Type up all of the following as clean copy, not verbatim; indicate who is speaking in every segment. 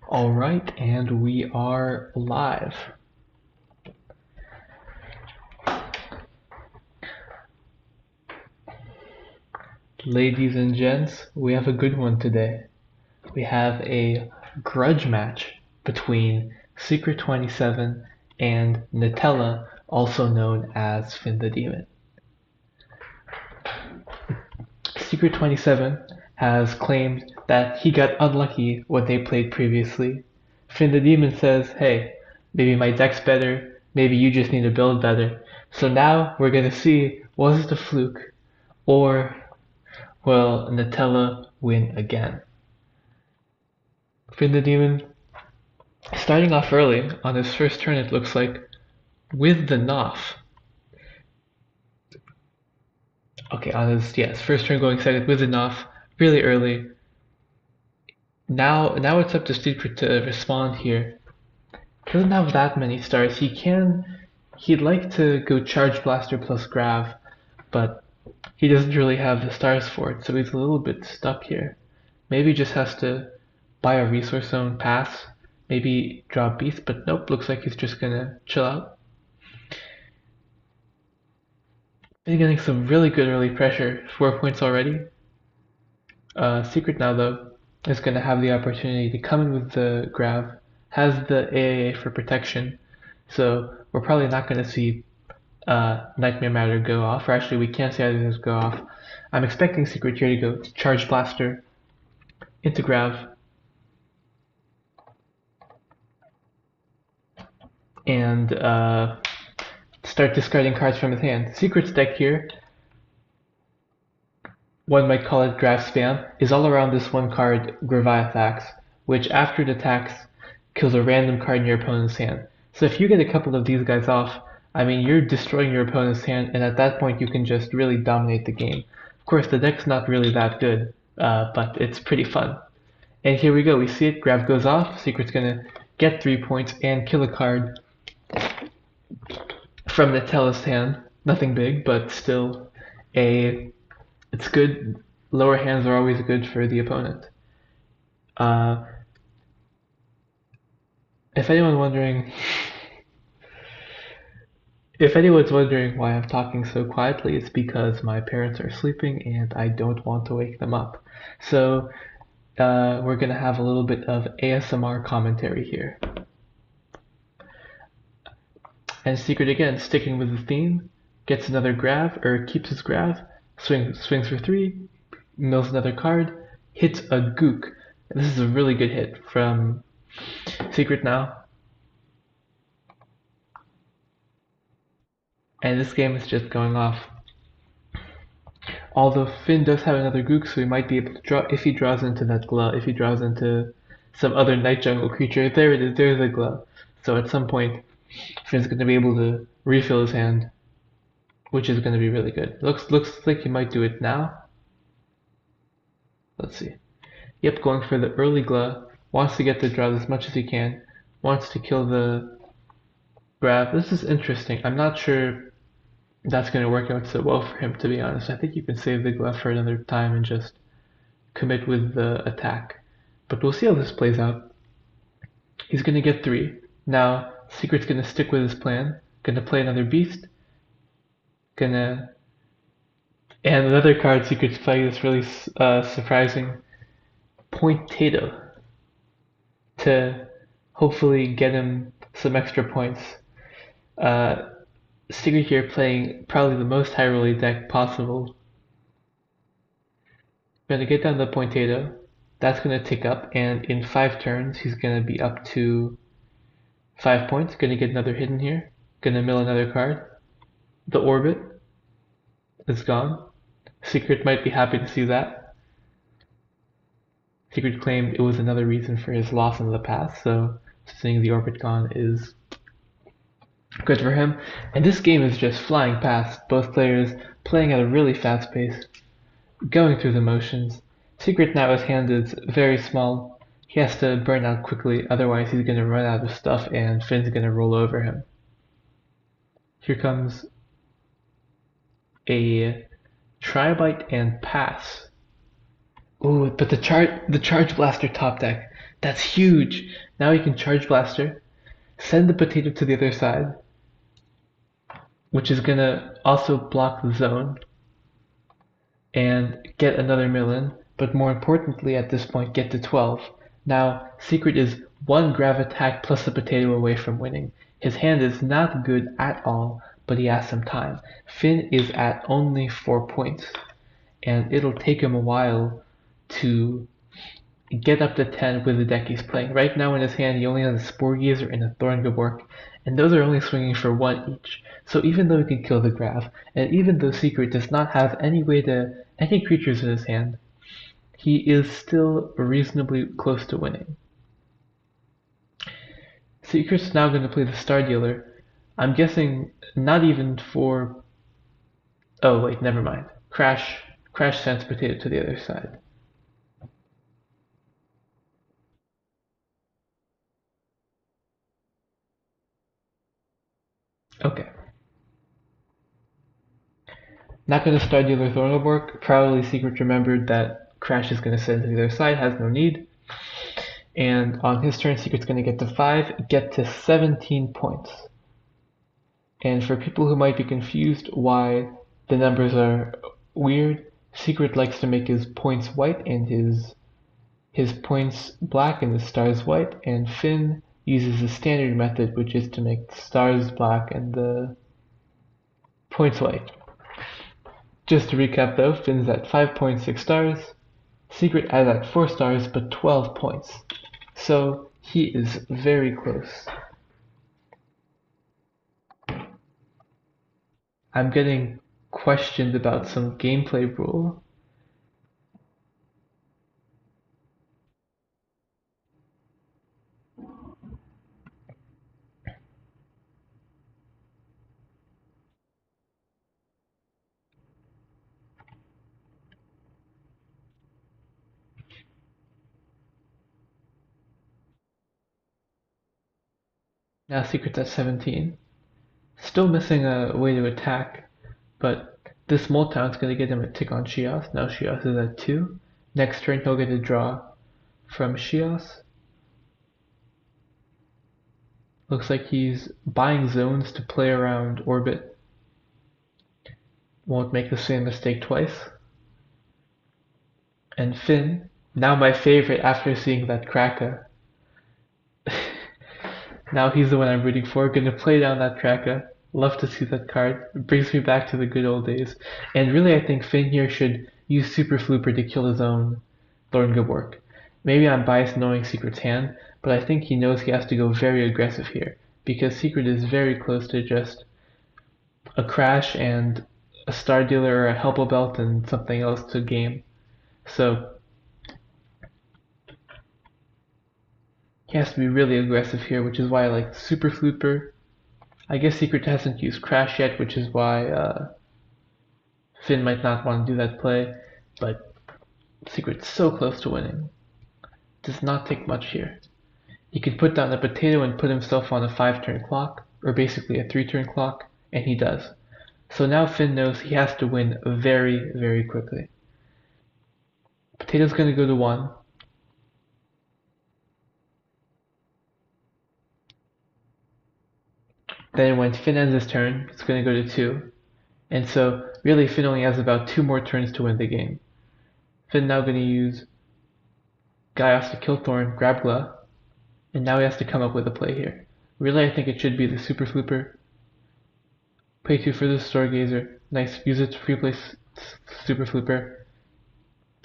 Speaker 1: All right, and we are live. Ladies and gents, we have a good one today. We have a grudge match between Secret27 and Nutella, also known as Finn the Demon. Secret27 has claimed that he got unlucky when they played previously. Finn the Demon says, hey, maybe my deck's better, maybe you just need to build better. So now we're gonna see, was it a fluke, or will Nutella win again? Finn the Demon starting off early on his first turn, it looks like, with the Knopf. Okay, on his first turn going second with the Knopf, really early. Now it's up to Secret to respond here. Doesn't have that many stars. He'd like to go Charge Blaster plus Grav, but he doesn't really have the stars for it, so he's a little bit stuck here. Maybe just has to buy a resource zone, pass, maybe draw a beast, but nope, looks like he's just gonna chill out. He's getting some really good early pressure, 4 points already. Secret now though is gonna have the opportunity to come in with the Grav, has the AAA for protection, so we're probably not gonna see Nightmare Matter go off, or actually we can't see either of those go off. I'm expecting Secret here to go Charge Blaster into Grav, and start discarding cards from his hand. Secret's deck here, one might call it Grav spam, is all around this one card, Graviathax, which after it attacks kills a random card in your opponent's hand. So if you get a couple of these guys off, I mean, you're destroying your opponent's hand, and at that point you can just really dominate the game. Of course, the deck's not really that good, but it's pretty fun. And here we go, we see it, Grav goes off, Secret's gonna get 3 points and kill a card from Nutella's hand. Nothing big, but still it's good. Lower hands are always good for the opponent. Uh, if anyone wondering, if anyone's wondering why I'm talking so quietly, it's because my parents are sleeping and I don't want to wake them up. So we're gonna have a little bit of ASMR commentary here. And Secret again, sticking with the theme, gets another Grav, or keeps his Grav, swings for 3, mills another card, hits a Gook. And this is a really good hit from Secret now. And this game is just going off. Although Finn does have another Gook, so he might be able to draw, if he draws into that Glove, if he draws into some other Night Jungle creature, there it is, there's a Glove. So at some point, Finn's going to be able to refill his hand, which is going to be really good. Looks like he might do it now. Let's see. Yep, going for the early Glove, wants to get the draws as much as he can, wants to kill the Grav. This is interesting. I'm not sure that's going to work out so well for him, to be honest. I think you can save the Glove for another time and just commit with the attack. But we'll see how this plays out. He's going to get 3. Now, Secret's going to stick with his plan. Going to play another Beast. And another card Secret's playing that's really surprising. Pointato. To hopefully get him some extra points. Secret here playing probably the most high rolling deck possible. Gonna get down the Pointato. That's gonna tick up, and in 5 turns he's gonna be up to 5 points. Gonna get another hidden here. Gonna mill another card. The Orbit is gone. Secret might be happy to see that. Secret claimed it was another reason for his loss in the past, so seeing the Orbit gone is good for him. And this game is just flying past, both players playing at a really fast pace, going through the motions. Secret now his hand is very small. He has to burn out quickly, otherwise he's going to run out of stuff and Finn's going to roll over him. Here comes a Tri-Bite and Pass. Ooh, but the Charge Blaster top deck That's huge! Now he can charge blaster, send the potato to the other side, which is gonna also block the zone, and get another million, but more importantly at this point get to 12. Now Secret is one grab attack plus a potato away from winning. His hand is not good at all, but he has some time. Finn is at only 4 points, and it'll take him a while to get up to 10 with the deck he's playing. Right now in his hand he only has a Spore Gazer and a Thorngeborg, and those are only swinging for 1 each. So even though he can kill the Grave, and even though Secret does not have any creatures in his hand, he is still reasonably close to winning. Secret's now going to play the Star Dealer. I'm guessing not even for... Oh wait, never mind. Crash sends Potato to the other side. Okay. Not going to Star Dealer Thorngeborg. Probably Secret remembered that Crash is going to send to the other side, has no need. And on his turn, Secret's going to get to 5, get to 17 points. And for people who might be confused why the numbers are weird, Secret likes to make his points white and his points black and his stars white, and Finn uses the standard method, which is to make the stars black and the points white. Just to recap though, Finn's at 5.6 stars, Secret is at 4 stars but 12 points. So he is very close. I'm getting questioned about some gameplay rule. Now Secret's at 17. Still missing a way to attack, but this Moltown's going to get him a tick on Shios. Now Shios is at 2. Next turn he'll get a draw from Shios. Looks like he's buying zones to play around orbit. Won't make the same mistake twice. And Finn, now my favorite after seeing that Kraka. Now he's the one I'm rooting for. Gonna play down that Kraka. Love to see that card. It brings me back to the good old days. And really, I think Finn here should use Super Flooper to kill his own Thorngeborg. Maybe I'm biased knowing Secret's hand, but I think he knows he has to go very aggressive here, because Secret is very close to just a Crash and a Star Dealer or a Helpful Belt and something else to game. So he has to be really aggressive here, which is why I like Super Flooper. I guess Secret hasn't used Crash yet, which is why Finn might not want to do that play, but Secret's so close to winning. Does not take much here. He could put down a potato and put himself on a 5-turn clock, or basically a 3-turn clock, and he does. So now Finn knows he has to win very, very quickly. Potato's going to go to 1. Then when Finn ends his turn, it's going to go to 2. And so really Finn only has about 2 more turns to win the game. Finn now going to use Gaios to kill Thorn, grab Gla, and now he has to come up with a play here. Really, I think it should be the Super Flooper. Pay 2 for the Stargazer. Nice, use it to free play Super Flooper.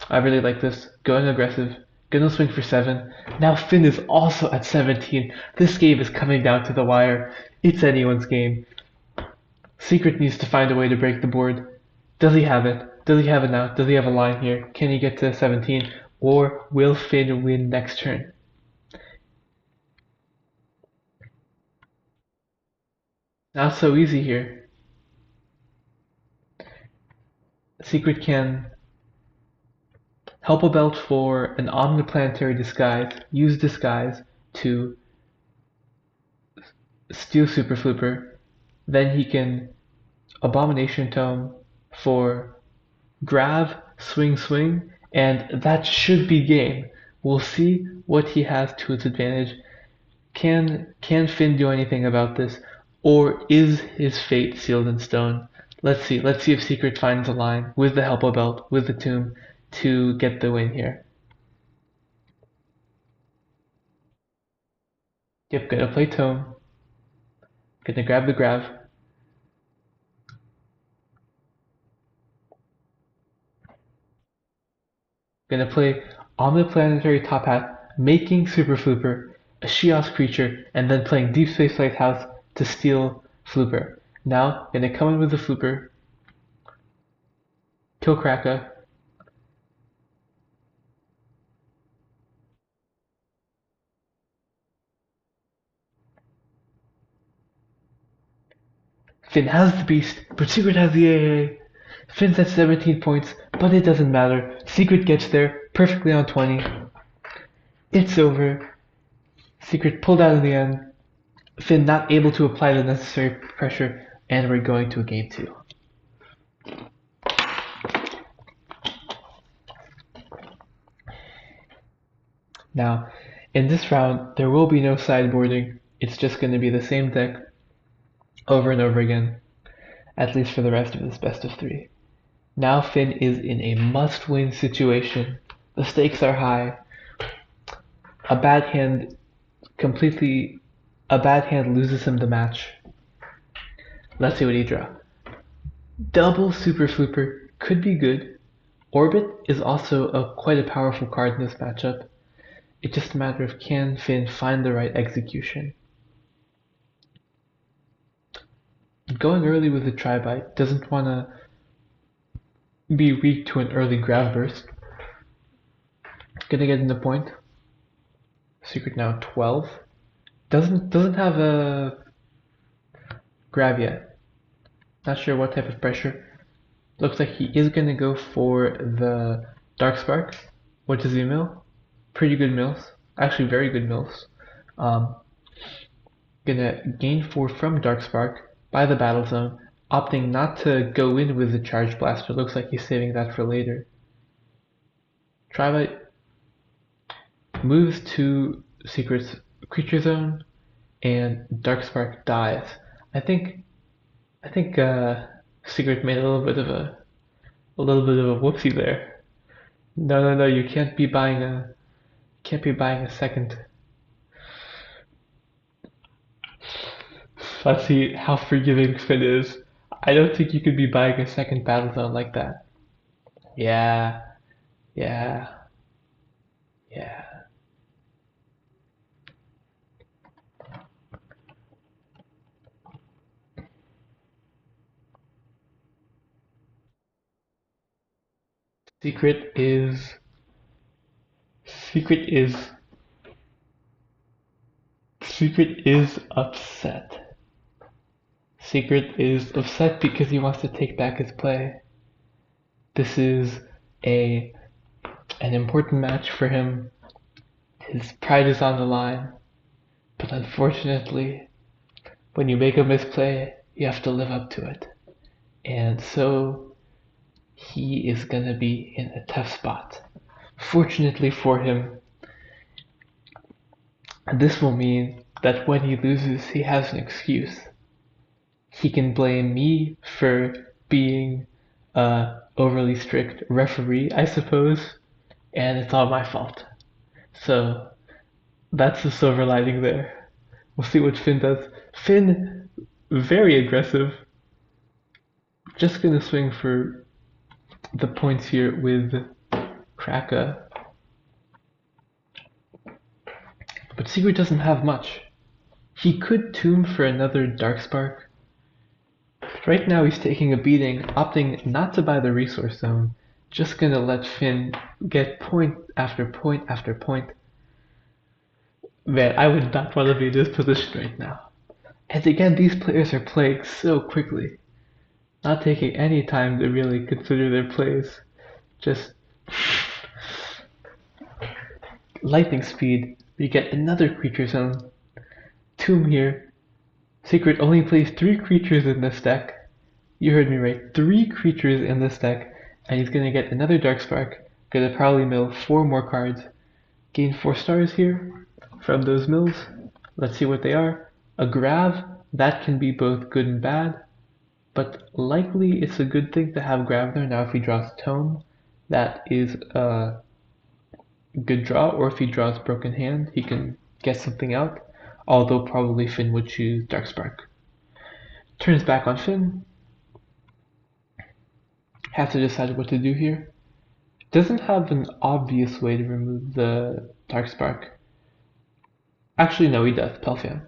Speaker 1: I really like this. Going aggressive. Gonna swing for 7. Now Finn is also at 17. This game is coming down to the wire. It's anyone's game. Secret needs to find a way to break the board. Does he have it? Does he have it now? Does he have a line here? Can he get to 17? Or will Finn win next turn? Not so easy here. Secret can help a belt for an omniplanetary disguise, use disguise to steal Super Flooper. Then he can Abomination Tome for grab, swing, swing, and that should be game. We'll see what he has to his advantage. Can Finn do anything about this, or is his fate sealed in stone? Let's see. Let's see if Secret finds a line with the Helpo Belt, with the Tomb, to get the win here. Yep, gonna play Tome. Gonna grab the Grav. Gonna play Omniplanetary Top Hat, making Super Flooper, a Shios creature, and then playing Deep Space Lighthouse to steal Flooper. Now, gonna come in with the Flooper, kill Kraka. Finn has the Beast, but Secret has the AA. Finn's at 17 points, but it doesn't matter. Secret gets there, perfectly on 20. It's over. Secret pulled out in the end. Finn not able to apply the necessary pressure, and we're going to a game 2. Now, in this round, there will be no sideboarding. It's just going to be the same deck over and over again, at least for the rest of this best of 3. Now Finn is in a must-win situation. The stakes are high. A bad hand loses him the match. Let's see what he draws. Double Super Flooper could be good. Orbit is also quite a powerful card in this matchup. It's just a matter of can Finn find the right execution. Going early with the Tri-Bite, doesn't want to be weak to an early Grav Burst. Gonna get in the point. Secret now 12. Doesn't have a Grav yet. Not sure what type of pressure. Looks like he is gonna go for the Dark Spark. What does he mill? Pretty good mills. Actually very good mills. Gonna gain 4 from Dark Spark by the Battle Zone, opting not to go in with the Charge Blaster. Looks like he's saving that for later. Tri-Bite moves to Secret's Creature Zone, and Dark Spark dies. I think Secret made a little bit of a whoopsie there. No, you can't be buying a second. Let's see how forgiving Finn is. I don't think you could be buying a second Battle Zone like that. Yeah. Secret is upset. Secret is upset because he wants to take back his play. This is an important match for him. His pride is on the line. But unfortunately, when you make a misplay, you have to live up to it. And so he is gonna be in a tough spot. Fortunately for him, this will mean that when he loses, he has an excuse. He can blame me for being a overly strict referee, I suppose, and it's all my fault. So that's the silver lining there. We'll see what Finn does. Finn, very aggressive. Just gonna swing for the points here with Kraka. But Secret doesn't have much. He could tomb for another Darkspark. Right now he's taking a beating, opting not to buy the Resource Zone. Just gonna let Finn get point after point after point. Man, I would not want to be in this position right now. And again, these players are playing so quickly. Not taking any time to really consider their plays. Just lightning speed. We get another creature zone. Tomb here. Secret only plays 3 creatures in this deck. You heard me right. 3 creatures in this deck. And he's gonna get another Darkspark. Gonna probably mill 4 more cards. Gain 4 stars here from those mills. Let's see what they are. A grav, that can be both good and bad, but likely it's a good thing to have grav there. Now if he draws tome, that is a good draw, or if he draws broken hand, he can get something out, although probably Finn would choose Darkspark. Turns back on Finn. Has to decide what to do here. Doesn't have an obvious way to remove the Darkspark. Actually, no, he does. Pelfam.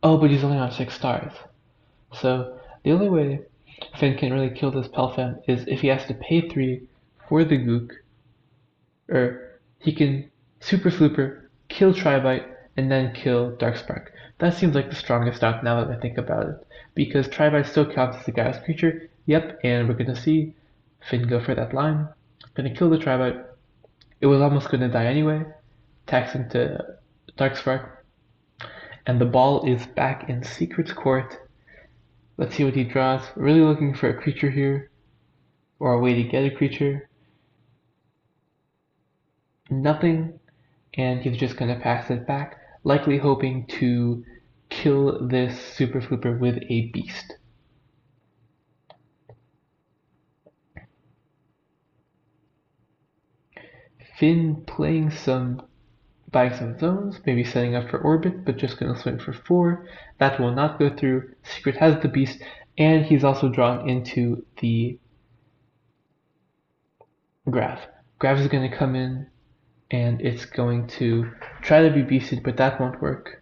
Speaker 1: Oh, but he's only on 6 stars. So, the only way Finn can really kill this Pelfam is if he has to pay 3 for the Gook, or he can Super Flooper, kill Tribite, and then kill Darkspark. That seems like the strongest out now that I think about it, because Tribite still counts as a Gaia's creature. Yep, and we're gonna see Finn go for that line. Gonna kill the Tribite. It was almost gonna die anyway. Attacks into Darkspark. And the ball is back in Secret's court. Let's see what he draws. Really looking for a creature here, or a way to get a creature. Nothing, and he's just gonna pass it back, likely hoping to kill this Super Flooper with a beast. Finn buying some zones, maybe setting up for orbit, but just gonna swing for 4. That will not go through. Secret has the beast, and he's also drawn into the Grav. Grav is gonna come in, and it's going to try to be beasted, but that won't work.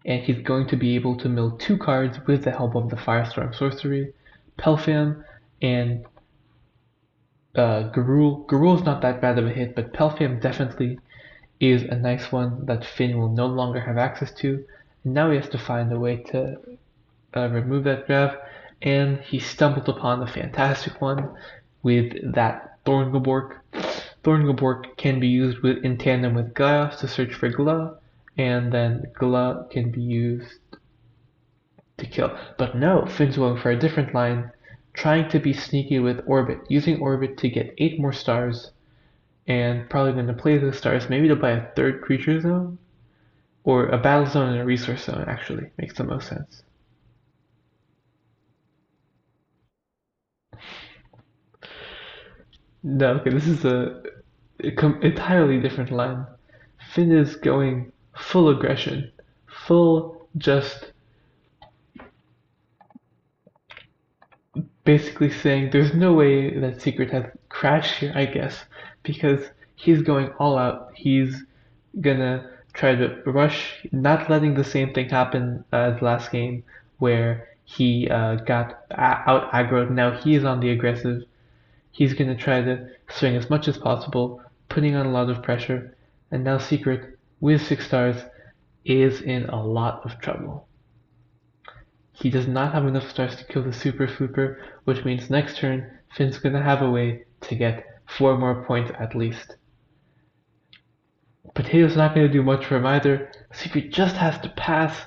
Speaker 1: And he's going to be able to mill 2 cards with the help of the Firestorm sorcery, Pelfam, and Garul. Garul is not that bad of a hit, but Pelfam definitely is a nice one that Finn will no longer have access to. And now he has to find a way to remove that Grav, and he stumbled upon a fantastic one with that Thorngabork. Thorngabork can be used in tandem with Gaios to search for Gla, and then Gla can be used to kill. But no, Finn's going for a different line, trying to be sneaky with Orbit, using Orbit to get 8 more stars, and probably going to play those stars maybe to buy a 3rd creature zone, or a battle zone and a resource zone. Actually makes the most sense. No, okay, this is a entirely different line. Finn is going full aggression, full just basically saying there's no way that Secret has crashed here, I guess, because he's going all out. He's gonna try to rush, not letting the same thing happen as last game where he got out aggroed. Now he's on the aggressive. He's gonna try to swing as much as possible, putting on a lot of pressure, and now Secret, with 6 stars, is in a lot of trouble. He does not have enough stars to kill the Super Flooper, which means next turn, Finn's gonna have a way to get 4 more points at least. Potato's not gonna do much for him either. Secret just has to pass.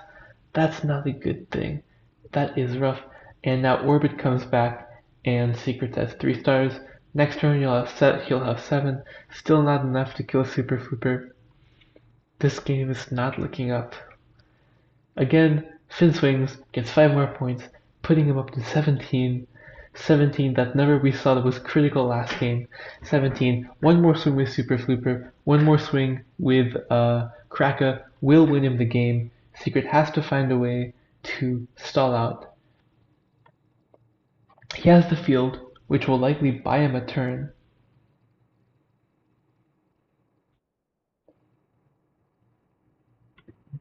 Speaker 1: That's not a good thing. That is rough. And now Orbit comes back, and Secret has 3 stars. Next turn he'll have 7. Still not enough to kill Super Flooper. This game is not looking up. Again, Finn swings, gets 5 more points, putting him up to 17. 17 that never we saw that was critical last game. 17, 1 more swing with Super Flooper, 1 more swing with Kraka will win him the game. Secret has to find a way to stall out. He has the field, which will likely buy him a turn.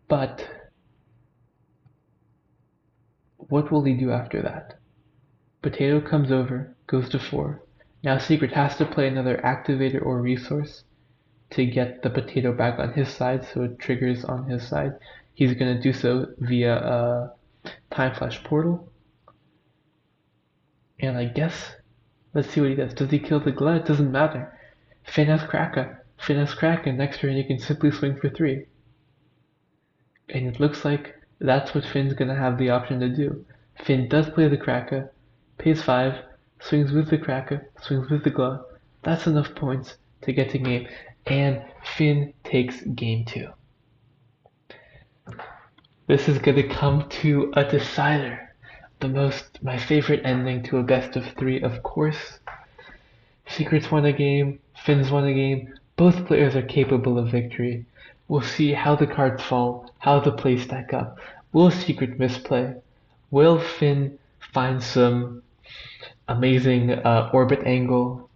Speaker 1: But what will he do after that? Potato comes over, goes to 4. Now Secret has to play another activator or resource to get the potato back on his side, so it triggers on his side. He's going to do so via a Time Flash portal. And I guess, let's see what he does. Does he kill the Gla? It doesn't matter. Finn has Kraka. Finn has Kraka. Next turn he can simply swing for 3. And it looks like that's what Finn's going to have the option to do. Finn does play the Kraka, pays 5, swings with the Kraka, swings with the Gla. That's enough points to get to game, and Finn takes game 2. This is gonna come to a decider. My favorite ending to a best of 3, of course. Secrets won a game, Finn's won a game. Both players are capable of victory. We'll see how the cards fall, how the plays stack up. Will Secret misplay? Will Finn find some amazing orbit angle?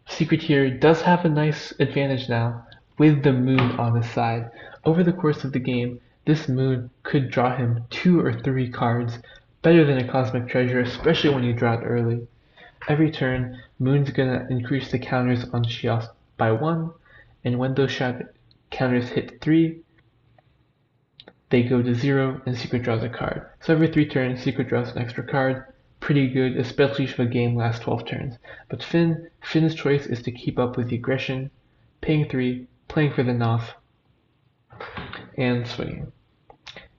Speaker 1: Secret here does have a nice advantage now with the moon on his side. Over the course of the game, this moon could draw him 2 or 3 cards, better than a cosmic treasure, especially when you draw it early. Every turn, moon's gonna increase the counters on Shios by 1, and when those counters hit 3, they go to 0 and Secret draws a card. So every 3 turns, Secret draws an extra card. Pretty good, especially if the game lasts 12 turns. But Finn's choice is to keep up with the aggression, paying 3, playing for the Noth, and swinging.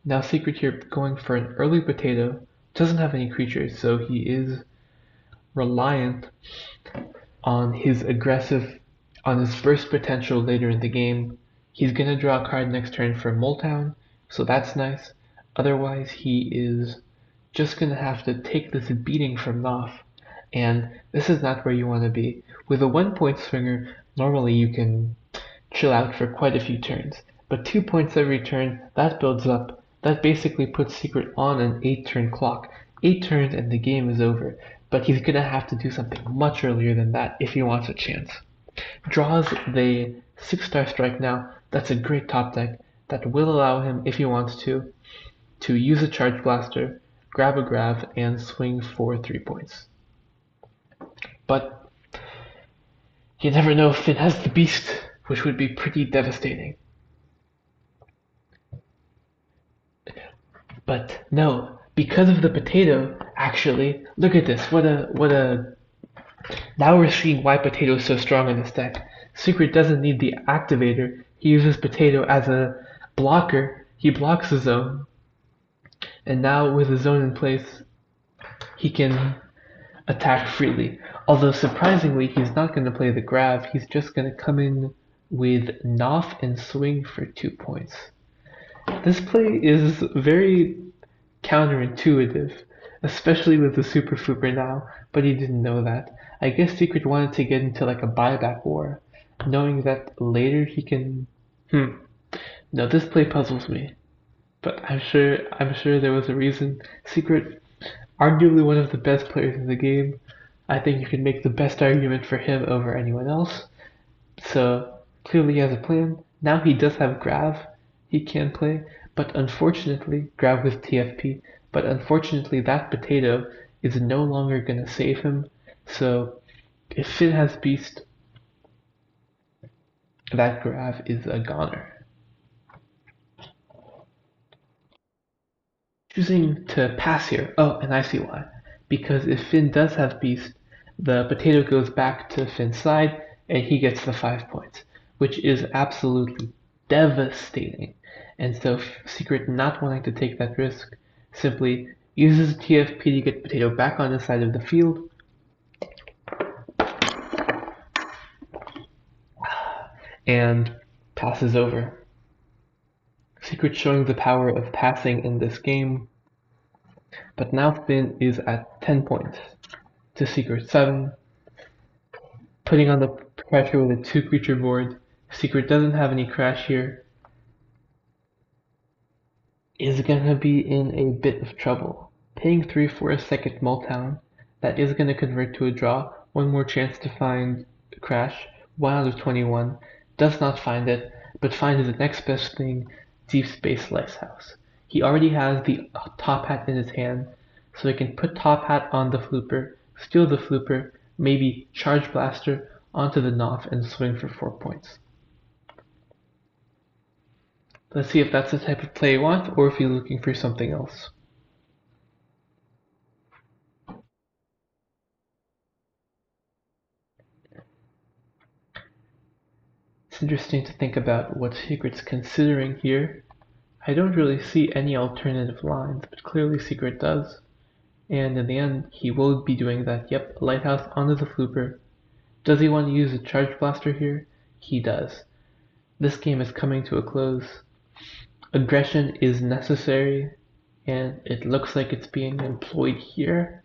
Speaker 1: Now Secret here going for an early potato, doesn't have any creatures, so he is reliant on his burst potential later in the game. He's gonna draw a card next turn for Moletown, so that's nice. Otherwise, he is just gonna have to take this beating from Noth, and this is not where you want to be. With a 1-point swinger, normally you can chill out for quite a few turns, but 2 points every turn, that builds up. That basically puts Secret on an 8-turn clock. 8 turns and the game is over, but he's gonna have to do something much earlier than that if he wants a chance. Draws the 6-star strike now. That's a great top deck that will allow him, if he wants to use a charge blaster, grab a grav, and swing for 3 points. But you never know if Finn has the beast, which would be pretty devastating. But no, because of the potato, actually, look at this. Now we're seeing why potato is so strong in this deck. Secret doesn't need the activator. He uses potato as a blocker. He blocks the zone. And now with the zone in place, he can attack freely. Although surprisingly, he's not going to play the grav. He's just going to come in with Noth and swing for 2 points. This play is very counterintuitive, especially with the Super Flooper now, but he didn't know that. I guess Secret wanted to get into like a buyback war, knowing that later he can... No, this play puzzles me. But I'm sure there was a reason. Secret, arguably one of the best players in the game. I think you can make the best argument for him over anyone else. So, clearly he has a plan. Now he does have grav. He can play, but unfortunately, grav with TFP, but unfortunately that potato is no longer going to save him. So, if Finn has beast, that grav is a goner. Choosing to pass here. Oh, and I see why. Because if Finn does have beast, the potato goes back to Finn's side, and he gets the 5 points, which is absolutely devastating. And so Secret, not wanting to take that risk, simply uses TFP to get potato back on the side of the field, and passes over. Secret showing the power of passing in this game, but now Finn is at 10 points to Secret 7, putting on the pressure with a 2-creature board. Secret doesn't have any crash here, is gonna be in a bit of trouble. Paying 3 for a second Moletown, that is gonna convert to a draw. One more chance to find a crash, 1 out of 21, does not find it, but finds the next best thing, Deep Space Lighthouse. He already has the top hat in his hand, so he can put top hat on the flooper, steal the flooper, maybe charge blaster onto the Noth and swing for 4 points. Let's see if that's the type of play you want, or if you're looking for something else. It's interesting to think about what Secret's considering here. I don't really see any alternative lines, but clearly Secret does. And in the end, he will be doing that. Yep, Lighthouse onto the flooper, Does he want to use a charge blaster here? He does. This game is coming to a close. Aggression is necessary, and it looks like it's being employed here.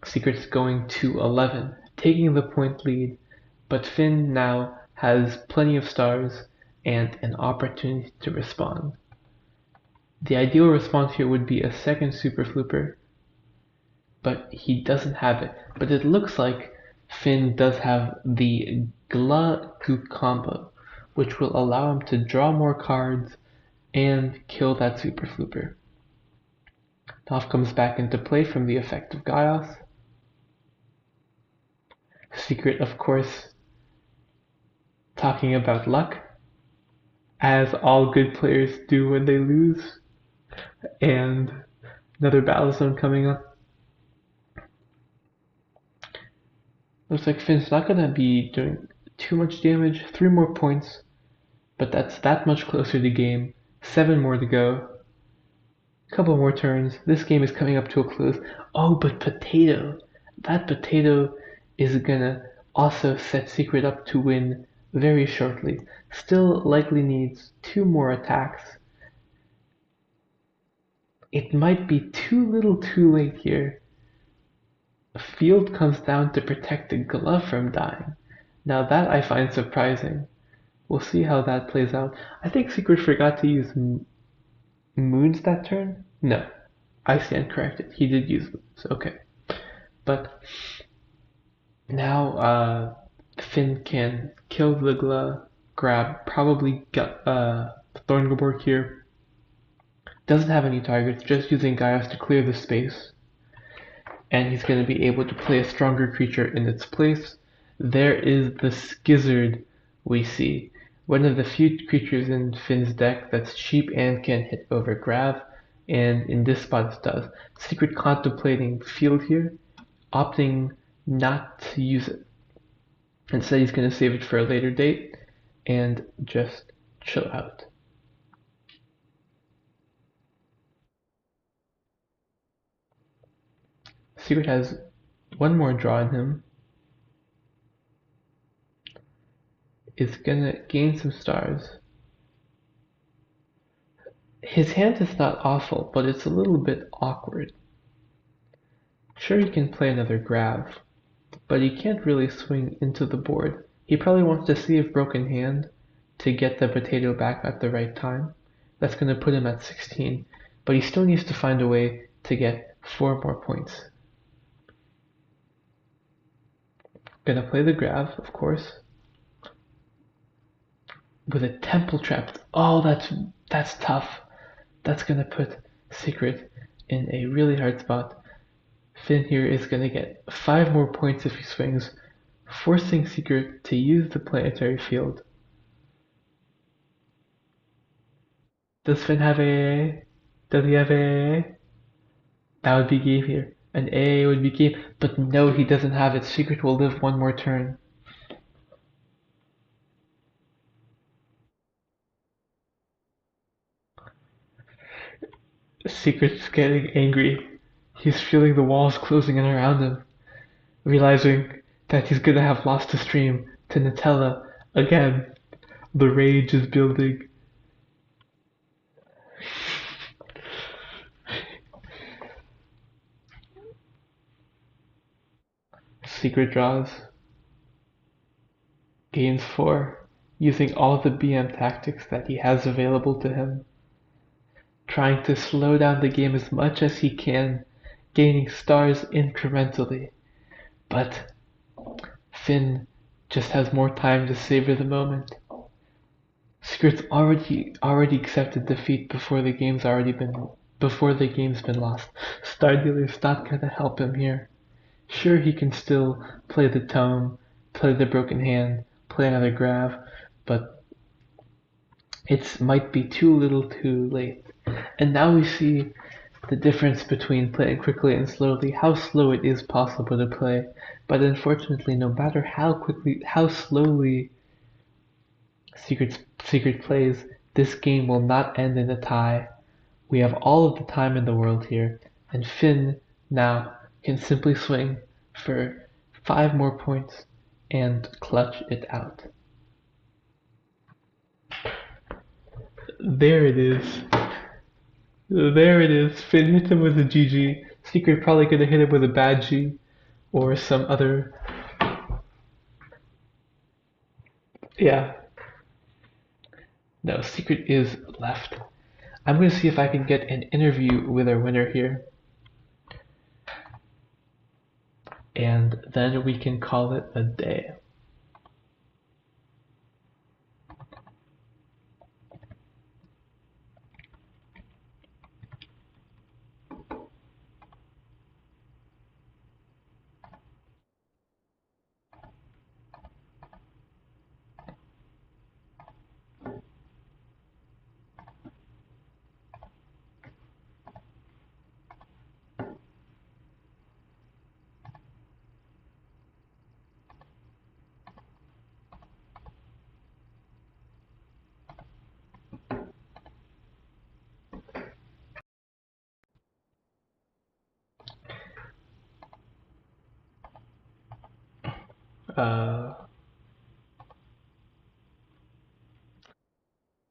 Speaker 1: Secret's going to 11, taking the point lead, but Finn now has plenty of stars and an opportunity to respond. The ideal response here would be a second super flooper, but he doesn't have it. But it looks like Finn does have the Gla-Gook combo, which will allow him to draw more cards and kill that super flooper. Toph comes back into play from the effect of Gaios. Secret, of course, talking about luck, as all good players do when they lose. And another battle zone coming up. Looks like Finn's not going to be doing too much damage. 3 more points, but that's that much closer to game. 7 more to go. Couple more turns. This game is coming up to a close. Oh, but Potato. That Potato is gonna also set Secret up to win very shortly. Still likely needs 2 more attacks. It might be too little too late here. Field comes down to protect the glove from dying. Now that I find surprising. We'll see how that plays out. I think Secret forgot to use moons that turn? No. I stand corrected. He did use moons. Okay. But now Finn can kill the Gla, grab, probably get Thorngleborg here. Doesn't have any targets, just using Gaios to clear the space. And he's going to be able to play a stronger creature in its place. There is the Skizzard we see. One of the few creatures in Finn's deck that's cheap and can hit over grab, and in this spot it does. Secret contemplating field here, opting not to use it. Instead he's going to save it for a later date and just chill out. Secret has one more draw in him. Is gonna gain some stars. His hand is not awful, but it's a little bit awkward. Sure, he can play another grab, but he can't really swing into the board. He probably wants to save Broken Hand to get the Potato back at the right time. That's gonna put him at 16, but he still needs to find a way to get 4 more points. Gonna play the grab, of course. With a Temple Trap. Oh, that's tough. That's gonna put Secret in a really hard spot. Finn here is gonna get 5 more points if he swings, forcing Secret to use the planetary field. Does Finn have AA? Does he have AA? That would be game here. An AA would be game, but no, he doesn't have it. Secret will live 1 more turn. Secret's getting angry. He's feeling the walls closing in around him, realizing that he's gonna have lost the stream to Nutella again. The rage is building. Secret draws. Gains 4, using all the BM tactics that he has available to him. Trying to slow down the game as much as he can, gaining stars incrementally. But Finn just has more time to savor the moment. Secret's already accepted defeat before the game's been lost. Star Dealer's not gonna help him here. Sure, he can still play the tome, play the broken hand, play another grab, but it might be too little too late. And now we see the difference between playing quickly and slowly, how slow it is possible to play. But unfortunately, no matter how slowly Secret plays, this game will not end in a tie. We have all of the time in the world here, and Finn now can simply swing for 5 more points and clutch it out. There it is. There it is. Finn hit him with a GG. Secret probably could have hit him with a bad G or some other. Yeah. No, Secret is left. I'm going to see if I can get an interview with our winner here. And then we can call it a day.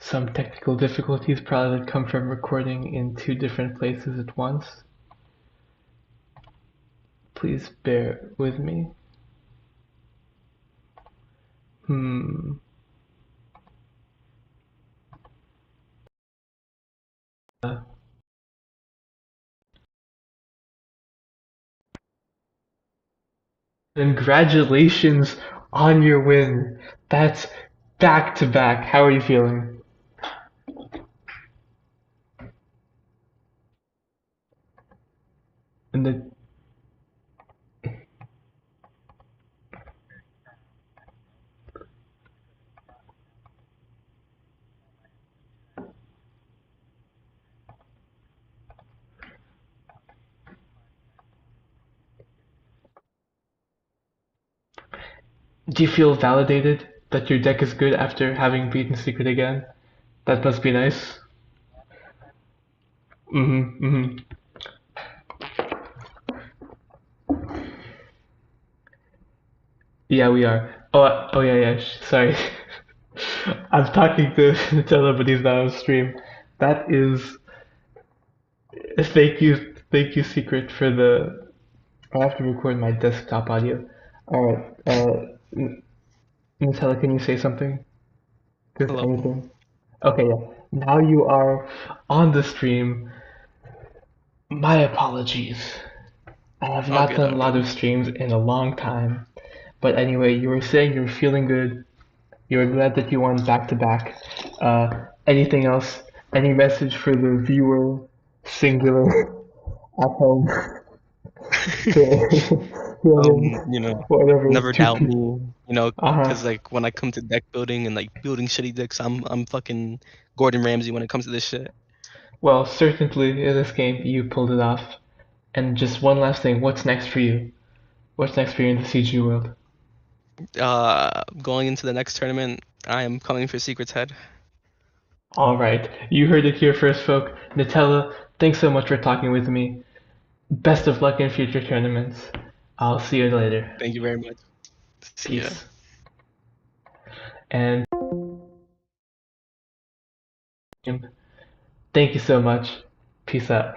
Speaker 1: Some technical difficulties probably come from recording in two different places at once. Please bear with me. Hmm. Congratulations on your win. That's back to back. How are you feeling? And the, do you feel validated that your deck is good after having beaten Secret again? That must be nice. Mm-hmm, mm-hmm. Yeah, we are. Oh yeah, yeah. Sorry. I'm talking to Nutella, but he's not on stream. That is. Thank you, Secret, for the. I have to record my desktop audio. All right. Nutella, can you say something? Just
Speaker 2: Hello.
Speaker 1: anything? Okay, yeah. Now you are on the stream. My apologies. I have
Speaker 2: All
Speaker 1: not
Speaker 2: good,
Speaker 1: done
Speaker 2: all
Speaker 1: a lot
Speaker 2: good.
Speaker 1: of streams in a long time. But anyway, you were saying you're feeling good. You're glad that you won back to back. Anything else? Any message for the viewer, singular, at home, to
Speaker 2: You know,
Speaker 1: whatever,
Speaker 2: never
Speaker 1: two
Speaker 2: doubt
Speaker 1: people.
Speaker 2: me,
Speaker 1: Uh
Speaker 2: because
Speaker 1: huh.
Speaker 2: like when I come to deck building and like building shitty decks, I'm fucking Gordon Ramsay when it comes to this shit.
Speaker 1: Well, certainly in this game you pulled it off. And just one last thing, what's next for you? What's next for you in the CG world?
Speaker 2: Going into the next tournament, I am coming for Secret's head.
Speaker 1: All right, you heard it here first, folk. Nutella, thanks so much for talking with me. Best of luck in future tournaments. I'll see you later.
Speaker 2: Thank you very much. See ya.
Speaker 1: Peace. And thank you so much. Peace out.